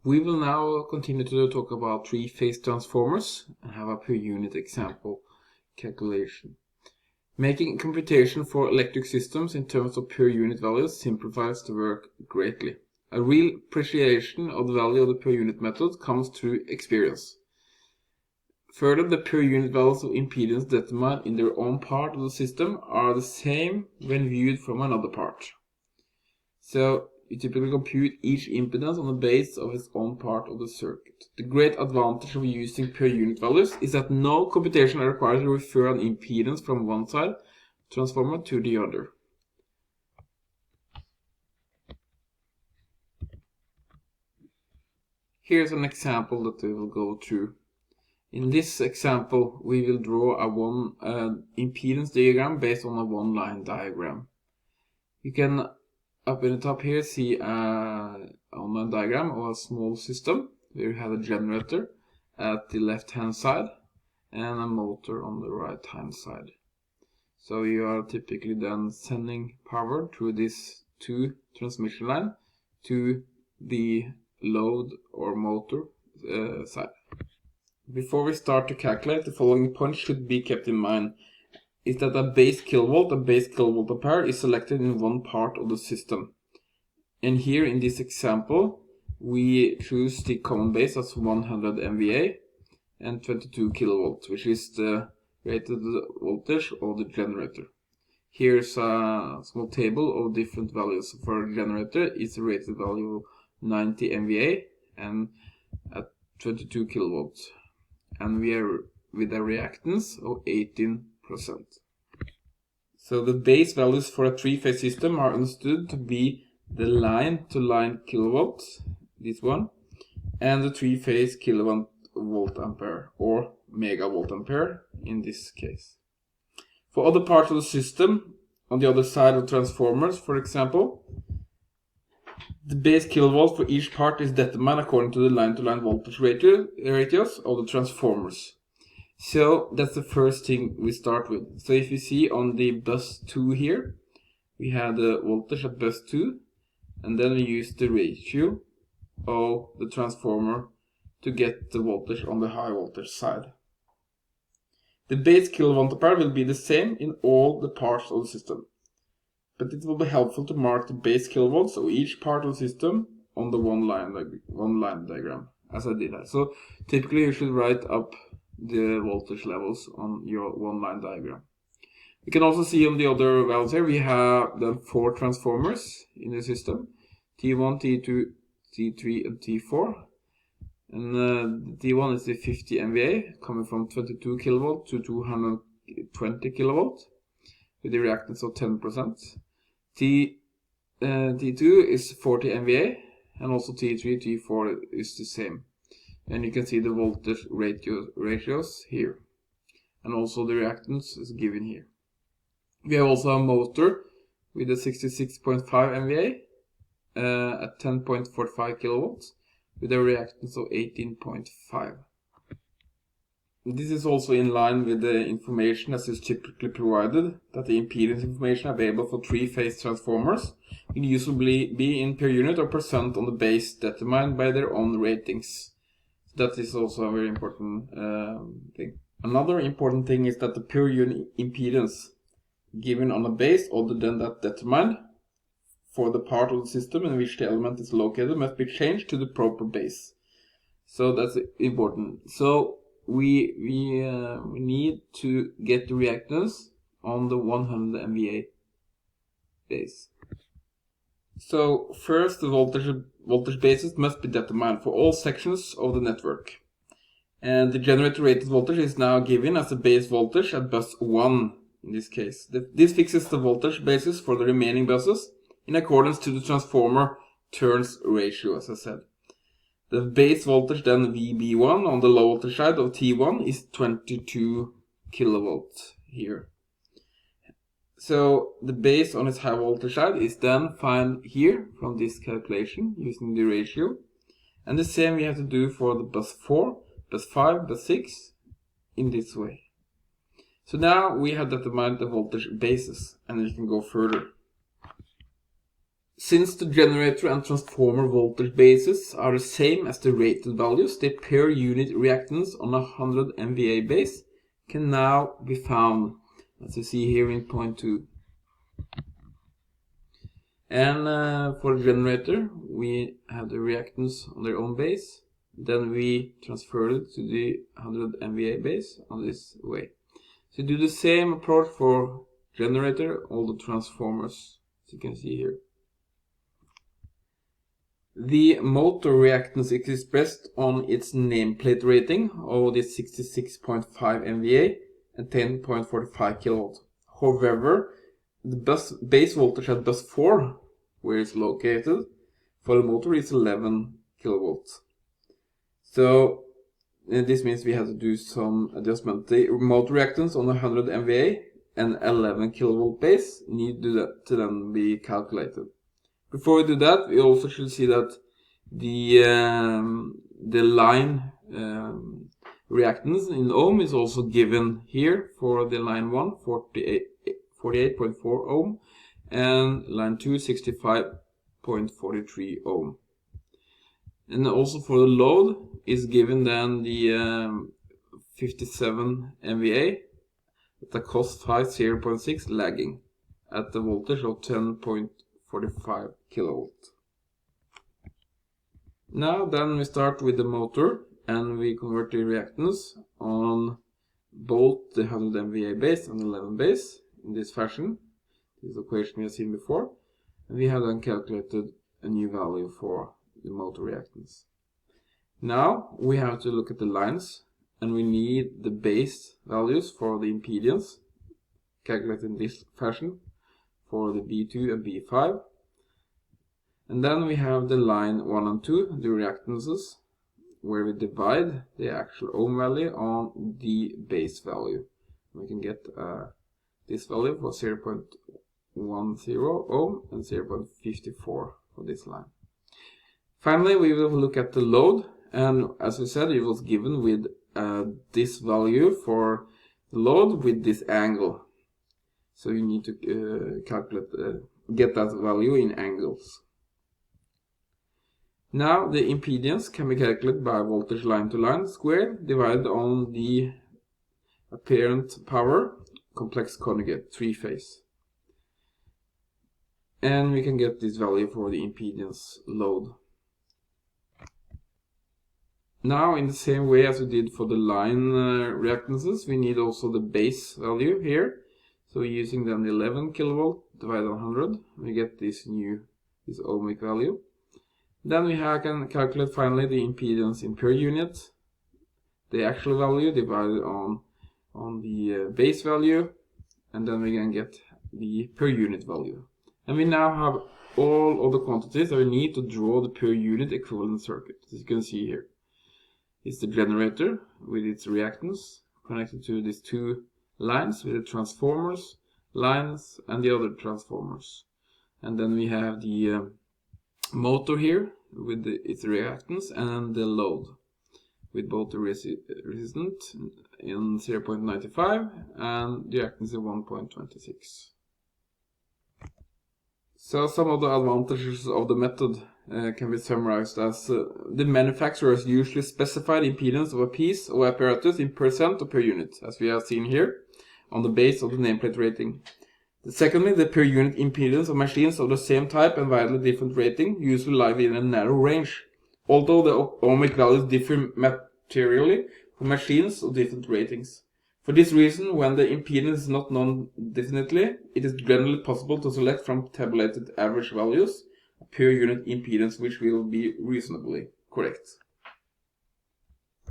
We will now continue to talk about three-phase transformers and have a per unit example calculation. Making computation for electric systems in terms of per unit values simplifies the work greatly. A real appreciation of the value of the per unit method comes through experience. Further, the per unit values of impedance determined in their own part of the system are the same when viewed from another part. So you typically compute each impedance on the base of its own part of the circuit. The great advantage of using per unit values is that no computation are required to refer an impedance from one side transformer to the other. Here's an example that we will go through. In this example, we will draw a impedance diagram based on a one-line diagram. You can up in the top here see an online diagram of a small system where you have a generator at the left hand side and a motor on the right hand side. So you are typically then sending power through this two transmission line to the load or motor side. Before we start to calculate, the following points should be kept in mind. Is that a base kilovolt ampere is selected in one part of the system. And here in this example, we choose the common base as 100 MVA and 22 kilovolts, which is the rated voltage of the generator. Here's a small table of different values. For a generator, it's a rated value of 90 MVA and at 22 kilovolts. And we are with a reactance of 18%. So the base values for a three-phase system are understood to be the line-to-line kilovolts, this one, and the three-phase kilowatt volt ampere or megavolt ampere in this case. For other parts of the system, on the other side of transformers, for example, the base kilovolts for each part is determined according to the line-to-line voltage ratios of the transformers. So that's the first thing we start with. So if you see on the bus 2 here, we have the voltage at bus 2, and then we use the ratio of the transformer to get the voltage on the high voltage side. The base kilowatt ampere will be the same in all the parts of the system, but it will be helpful to mark the base kilowatts of each part of the system on the one line diagram, as I did that. So typically you should write up the voltage levels on your one-line diagram. You can also see on the other values here, we have the 4 transformers in the system, T1, T2, T3, and T4. And T1 is the 50 MVA, coming from 22 kilovolt to 220 kilovolt, with a reactance of 10%. T2 is 40 MVA, and also T3, T4 is the same. And you can see the voltage ratios here. And also the reactance is given here. We have also a motor with a 66.5 MVA at 10.45 kilowatts with a reactance of 18.5. This is also in line with the information as is typically provided, that the impedance information available for three-phase transformers can usually be in per unit or percent on the base determined by their own ratings. That is also a very important thing. Another important thing is that the per unit impedance given on a base other than that determined for the part of the system in which the element is located must be changed to the proper base. So that's important. So we need to get the reactance on the 100 MVA base. So first, the voltage basis must be determined for all sections of the network. And the generator rated voltage is now given as the base voltage at bus 1 in this case. This fixes the voltage basis for the remaining buses in accordance to the transformer turns ratio, as I said. The base voltage then VB1 on the low voltage side of T1 is 22 kilovolts here. So the base on its high voltage side is then found here from this calculation using the ratio. And the same we have to do for the bus 4, bus 5, bus 6 in this way. So now we have determined the voltage basis and we can go further. Since the generator and transformer voltage bases are the same as the rated values, the per unit reactance on a 100 MVA base can now be found, as you see here in point 2. And for the generator, we have the reactance on their own base. Then we transfer it to the 100 MVA base on this way. So do the same approach for generator, all the transformers, as you can see here. The motor reactance is expressed on its nameplate rating of the 66.5 MVA and 10.45 kW. However, the base voltage at bus 4, where it's located, for the motor is 11 kV. So this means we have to do some adjustment. The motor reactance on 100 MVA and 11 kV base need to then be calculated. Before we do that, we also should see that the line reactance in ohm is also given here for the line 1, 48.4 ohm, and line 2, 65.43 ohm. And also for the load is given then the 57 MVA at the cost 0.6 lagging at the voltage of 10.45 kV. Now then we start with the motor and we convert the reactance on both the 100 MVA base and 11 base in this fashion. This equation we have seen before. And we have then calculated a new value for the motor reactance. Now we have to look at the lines and we need the base values for the impedance calculated in this fashion for the B2 and B5. And then we have the line 1 and 2, the reactances, where we divide the actual ohm value on the base value. We can get this value for 0.10 ohm and 0.54 for this line. Finally, we will look at the load, and as we said, it was given with this value for the load with this angle. So you need to get that value in angles. Now the impedance can be calculated by voltage line to line squared divided on the apparent power complex conjugate 3-phase. And we can get this value for the impedance load. Now in the same way as we did for the line reactances, we need also the base value here. So using then the 11 kV divided on 100, we get this ohmic value. Then we can calculate finally the impedance in per unit, the actual value divided on the base value, and then we can get the per unit value. And we now have all of the quantities that we need to draw the per unit equivalent circuit. As you can see here, it's the generator with its reactance connected to these two lines with the transformers, lines, and the other transformers. And then we have the motor here with its reactance and the load with both the resistant in 0.95 and the reactance in 1.26. So some of the advantages of the method can be summarized as the manufacturers usually specify the impedance of a piece of apparatus in percent or per unit, as we have seen here, on the base of the nameplate rating. Secondly, the per unit impedance of machines of the same type and widely different rating usually lie within a narrow range, although the ohmic values differ materially for machines of different ratings. For this reason, when the impedance is not known definitely, it is generally possible to select from tabulated average values a per unit impedance which will be reasonably correct.